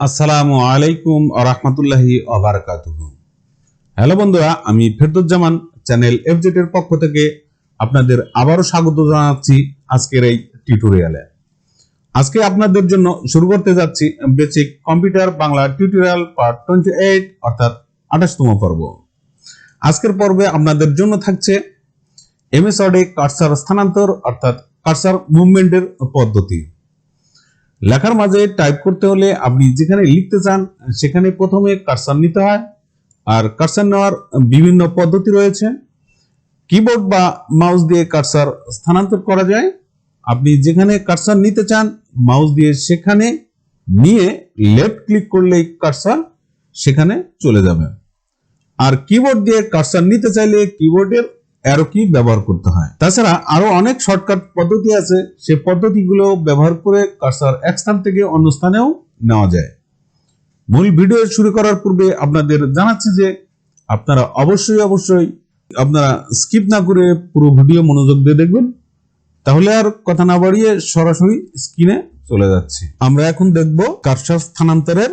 আসসালামু আলাইকুম ওয়া রাহমাতুল্লাহি ওয়া বারাকাতুহু। হ্যালো বন্ধুরা, আমি ফেরদৌজ্জামান চ্যানেল এফজেড এর পক্ষ থেকে আপনাদের আবারও স্বাগত জানাচ্ছি আজকের এই টিউটোরিয়ালে। আজকে আপনাদের জন্য শুরু করতে যাচ্ছি basic computer Bangla tutorial part 28 অর্থাৎ 28তম পর্ব। আজকের পর্বে আপনাদের জন্য থাকছে এম.এস ওয়ার্ডে কার্সর স্থানান্তর অর্থাৎ কার্সর মুভমেন্টের পদ্ধতি। লেখার মাঝে টাইপ করতে হলে আপনি যেখানে লিখতে চান সেখানে প্রথমে কার্সর নিতে হয়, আর কার্সর নেওয়ার বিভিন্ন পদ্ধতি রয়েছে। কিবোর্ড বা মাউস দিয়ে কার্সর স্থানান্তর করা যায়। আপনি যেখানে কার্সর নিতে চান মাউস দিয়ে সেখানে নিয়ে লেফট ক্লিক করলেই কার্সর সেখানে চলে যাবে। আর কিবোর্ড দিয়ে কার্সর নিতে চাইলে কিবোর্ডের অ্যারো কি ব্যবহার করতে হয়। তাছাড়া আরো অনেক শর্টকাট পদ্ধতি আছে, সেই পদ্ধতিগুলো ব্যবহার করে কার্সর এক স্থান থেকে অন্য স্থানেও নেওয়া যায়। মূল ভিডিও শুরু করার পূর্বে আপনাদের জানাচ্ছি যে আপনারা অবশ্যই আপনারা স্কিপ না করে পুরো ভিডিও মনোযোগ দিয়ে দেখবেন, তাহলে আর কথা না বাড়িয়ে সরাসরি স্ক্রিনে চলে যাচ্ছি। আমরা এখন দেখব কার্সর স্থানান্তরের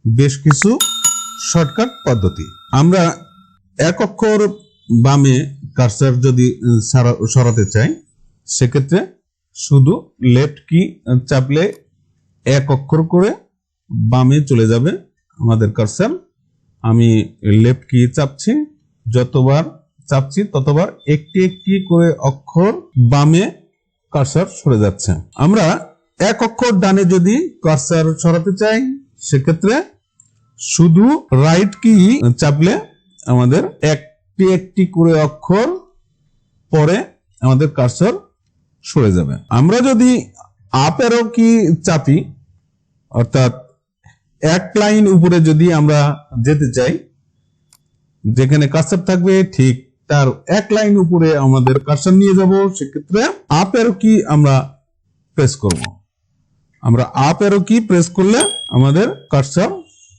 বেশ কিছু শর্টকাট পদ্ধতি। আমরা এক অক্ষর বামে কার্সর যদি সরাতে চাই সেক্ষেত্রে শুধু লেফট কি চাপলে এক অক্ষর করে বামে চলে যাবে আমাদের কার্সর। আমি লেফট কি চাপছি, যতবার চাপছি ততবার একটি একটি করে অক্ষর বামে কার্সর সরে যাচ্ছে। আমরা এক অক্ষর ডানে যদি কার্সর সরাতে চাই সেক্ষেত্রে শুধু রাইট কি চাপলে আমাদের একটি করে অক্ষর পরে আমাদের কার্সর সরে যাবে। আমরা যদি আপ অ্যারো কি চাপি অর্থাৎ এক লাইন উপরে যদি আমরা যেতে চাই, যেখানে কার্সর থাকবে ঠিক তার এক লাইন উপরে আমাদের কার্সর নিয়ে যাব, সেক্ষেত্রে আপ অ্যারো কি আমরা প্রেস করব। আমরা আপ অ্যারো কি প্রেস করলে আমাদের কার্সর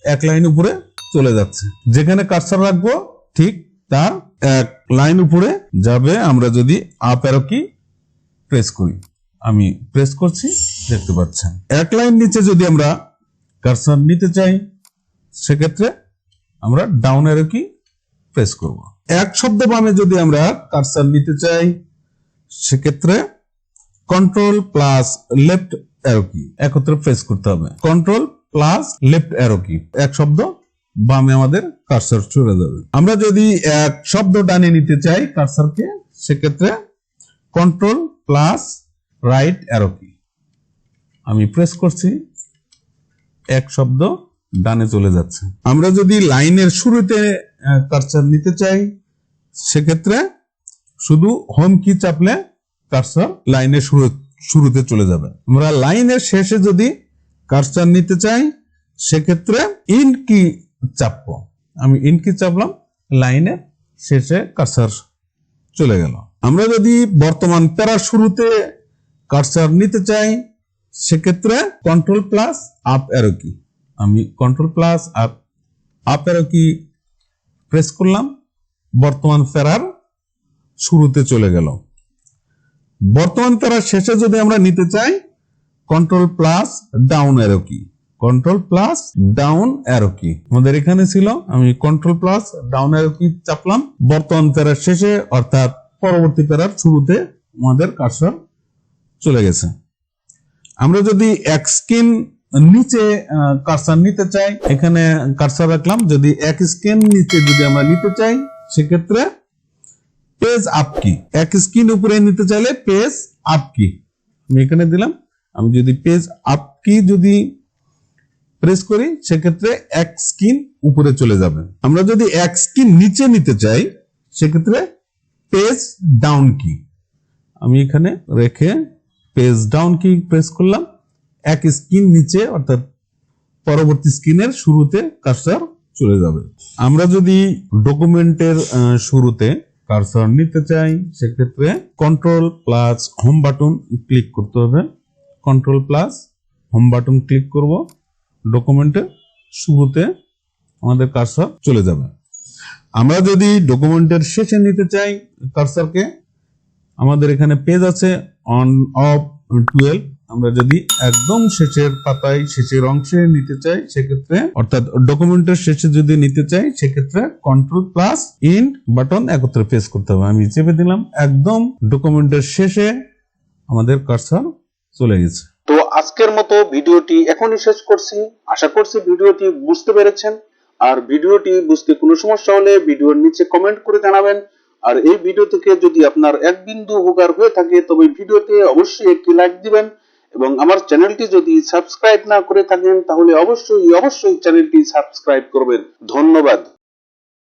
এক লাইন উপরে চলে যাচ্ছে। যেখানে কার্সর রাখবো ঠিক তার এক লাইন উপরে যাবে আমরা যদি আপ অ্যারো কি প্রেস করি। আমি প্রেস করছি, দেখতে পাচ্ছেন। এক লাইন নিচে যদি আমরা কার্সর নিতে চাই সেক্ষেত্রে আমরা ডাউন অ্যারো কি প্রেস করব। এক শব্দ বামে যদি আমরা কার্সর নিতে চাই সেক্ষেত্রে কন্ট্রোল প্লাস লেফট অ্যারো কি একত্রে প্রেস করতে হবে। কন্ট্রোল প্লাস লেফট অ্যারো কি, এক শব্দ বামে আমাদের কার্সর চলে যাবে। আমরা যদি এক শব্দ ডানে নিতে চাই কার্সরকে সেক্ষেত্রে কন্ট্রোল প্লাস রাইট অ্যারো কি আমি প্রেস করছি, এক শব্দ ডানে চলে যাচ্ছে। আমরা যদি লাইনের শুরুতে কার্সর নিতে চাই সেক্ষেত্রে শুধু হোম কি চাপলে কার্সর লাইনের শুরুতে চলে যাবে। আমরা লাইনের শেষে যদি কার্সর নিতে চাই সেক্ষেত্রে ইন কি চাপবো। আমি ইন কি চাপলাম, লাইনের শেষে কার্সর চলে গেল। আমরা যদি বর্তমান প্যারার শুরুতে কার্সর নিতে চাই সেক্ষেত্রে কন্ট্রোল প্লাস আপ অ্যারো কি আমি কন্ট্রোল প্লাস আপ অ্যারো কি প্রেস করলাম, বর্তমান প্যারার শুরুতে চলে গেল। বর্তমান প্যারার শেষে যদি আমরা নিতে চাই কন্ট্রোল প্লাস ডাউন অ্যারো কি কন্ট্রোল প্লাস ডাউন অ্যারো কি আমাদের এখানে ছিল। আমি কন্ট্রোল প্লাস ডাউন অ্যারো কি চাপলাম, বর্তমান প্যারার শেষে অর্থাৎ পরবর্তী প্যারার শুরুতে আমাদের কার্সর চলে গেছে। আমরা যদি এক স্ক্রিন নিচে কার্সর নিতে চাই, এখানে কার্সর রাখলাম। যদি এক স্ক্রিন নিচে যদি আমরা নিতে চাই সেক্ষেত্রে পেজ আপ কি, এক স্ক্রিন উপরে নিতে চাইলে পেজ আপ কি আমি এখানে দিলাম। আমি যদি পেজ আপ কি যদি প্রেস করি সেক্ষেত্রে এক স্ক্রিন উপরে চলে যাবে। আমরা যদি এক স্ক্রিন নিচে নিতে চাই সেক্ষেত্রে পেজ ডাউন কি আমি এখানে রেখে পেজ ডাউন কি প্রেস করলাম, এক স্ক্রিন নিচে অর্থাৎ পরবর্তী স্ক্রিনের শুরুতে কার্সর চলে যাবে। আমরা যদি ডকুমেন্টের শুরুতে কার্সর নিতে চাই সেক্ষেত্রে control plus home button click করতে হবে। Control plus home button click করব, ডকুমেন্টের শুরুতে আমাদের কার্সর চলে যাবে। আমরা যদি ডকুমেন্টের শেষে নিতে চাই কার্সরকে, আমাদের এখানে পেজ আছে অন অফ 12 আমরা যদি একদম শেষের পাতায় শেষের অংশে নিতে চাই সেক্ষেত্রে, অর্থাৎ ডকুমেন্টের শেষে যদি নিতে চাই সেক্ষেত্রে কন্ট্রোল প্লাস ইন্ট বাটন একত্রে প্রেস করতে হবে। আমি চেপে দিলাম, একদম ডকুমেন্টের শেষে আমাদের কার্সর চলে গেছে। তো আজকের মতো ভিডিওটি এখনই শেষ করছি। আশা করছি ভিডিওটি বুঝতে পেরেছেন। আর ভিডিওটি বুঝতে কোনো সমস্যা হলে ভিডিওর নিচে কমেন্ট করে জানাবেন। আর এই ভিডিও থেকে যদি আপনার এক বিন্দু উপকার হয়ে থাকে তবে ভিডিওতে অবশ্যই একটি লাইক দিবেন এবং আমার চ্যানেলটি যদি সাবস্ক্রাইব না করে থাকেন তাহলে অবশ্যই চ্যানেলটি সাবস্ক্রাইব করবেন। ধন্যবাদ।